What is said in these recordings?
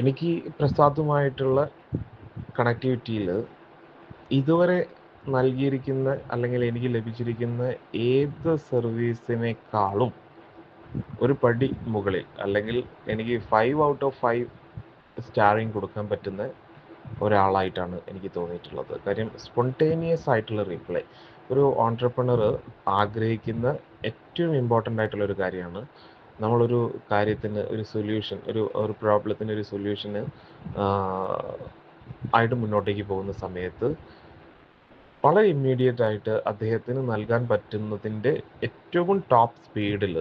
എനിക്ക് പ്രസാദുമായിട്ടുള്ള കണക്ടിവിറ്റിയിൽ ഇതുവരെ നൽകിയിരിക്കുന്ന അല്ലെങ്കിൽ എനിക്ക് ലഭിച്ചിരിക്കുന്ന ഏത് സർവീസിനേക്കാളും ഒരു പടി മുകളിൽ, അല്ലെങ്കിൽ എനിക്ക് 5/5 സ്റ്റാറിങ് കൊടുക്കാൻ പറ്റുന്ന ഒരാളായിട്ടാണ് എനിക്ക് തോന്നിയിട്ടുള്ളത്. കാര്യം സ്പോണ്ടേനിയസ് ആയിട്ടുള്ള റീപ്ലൈ ഒരു ഓൺട്രപ്രണർ ആഗ്രഹിക്കുന്ന ഏറ്റവും ഇമ്പോർട്ടൻ്റ് ആയിട്ടുള്ള ഒരു കാര്യമാണ്. നമ്മളൊരു കാര്യത്തിന് ഒരു സൊല്യൂഷൻ, ഒരു പ്രോബ്ലത്തിന് ഒരു സൊല്യൂഷന് ആയിട്ട് മുന്നോട്ടേക്ക് പോകുന്ന സമയത്ത് വളരെ ഇമ്മീഡിയറ്റ് ആയിട്ട് അദ്ദേഹത്തിന് നൽകാൻ പറ്റുന്നതിൻ്റെ ഏറ്റവും ടോപ്പ് സ്പീഡിൽ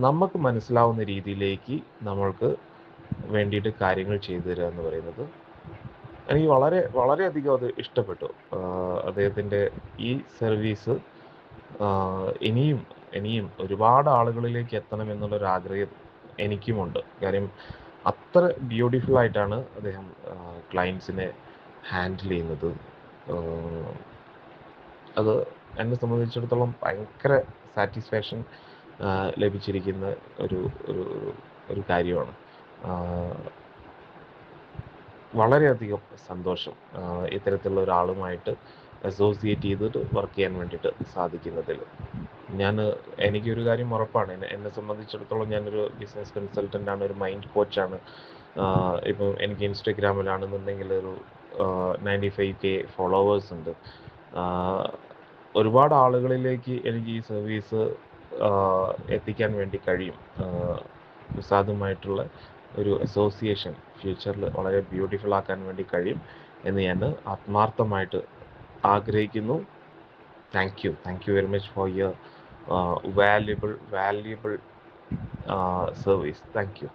നമുക്ക് മനസ്സിലാവുന്ന രീതിയിലേക്ക് നമ്മൾക്ക് വേണ്ടിയിട്ട് കാര്യങ്ങൾ ചെയ്തു തരിക എന്ന് പറയുന്നത് എനിക്ക് വളരെയധികം അത് ഇഷ്ടപ്പെട്ടു. അദ്ദേഹത്തിൻ്റെ ഈ സർവീസ് ഇനിയും ഇനിയും ഒരുപാട് ആളുകളിലേക്ക് എത്തണം എന്നുള്ളൊരു ആഗ്രഹം എനിക്കുമുണ്ട്. കാര്യം അത്ര ബ്യൂട്ടിഫുൾ ആയിട്ടാണ് അദ്ദേഹം ക്ലയൻസിനെ ഹാൻഡിൽ ചെയ്യുന്നത്. അത് എന്നെ സംബന്ധിച്ചിടത്തോളം ഭയങ്കര സാറ്റിസ്ഫാക്ഷൻ ലഭിച്ചിരിക്കുന്ന ഒരു ഒരു ഒരു കാര്യമാണ്. വളരെയധികം സന്തോഷം ഇത്തരത്തിലുള്ള ഒരാളുമായിട്ട് അസോസിയേറ്റ് ചെയ്തിട്ട് വർക്ക് ചെയ്യാൻ വേണ്ടിയിട്ട് സാധിക്കുന്നതിൽ. എനിക്കൊരു കാര്യം ഉറപ്പാണ്, എന്നെ സംബന്ധിച്ചിടത്തോളം ഞാനൊരു ബിസിനസ് കൺസൾട്ടൻ്റ് ആണ്, ഒരു മൈൻഡ് കോച്ചാണ്. ഇപ്പം എനിക്ക് ഇൻസ്റ്റഗ്രാമിലാണെന്നുണ്ടെങ്കിൽ ഒരു 95K ഫോളോവേഴ്സ് ഉണ്ട്. ഒരുപാട് ആളുകളിലേക്ക് എനിക്ക് ഈ സർവീസ് എത്തിക്കാൻ വേണ്ടി കഴിയും. പ്രസാദുമായിട്ടുള്ള ഒരു അസോസിയേഷൻ ഫ്യൂച്ചറിൽ വളരെ ബ്യൂട്ടിഫുൾ ആക്കാൻ വേണ്ടി കഴിയും എന്ന് ഞാൻ ആത്മാർത്ഥമായിട്ട് ആഗ്രഹിക്കുന്നു. Thank you very much for your valuable service. Thank you.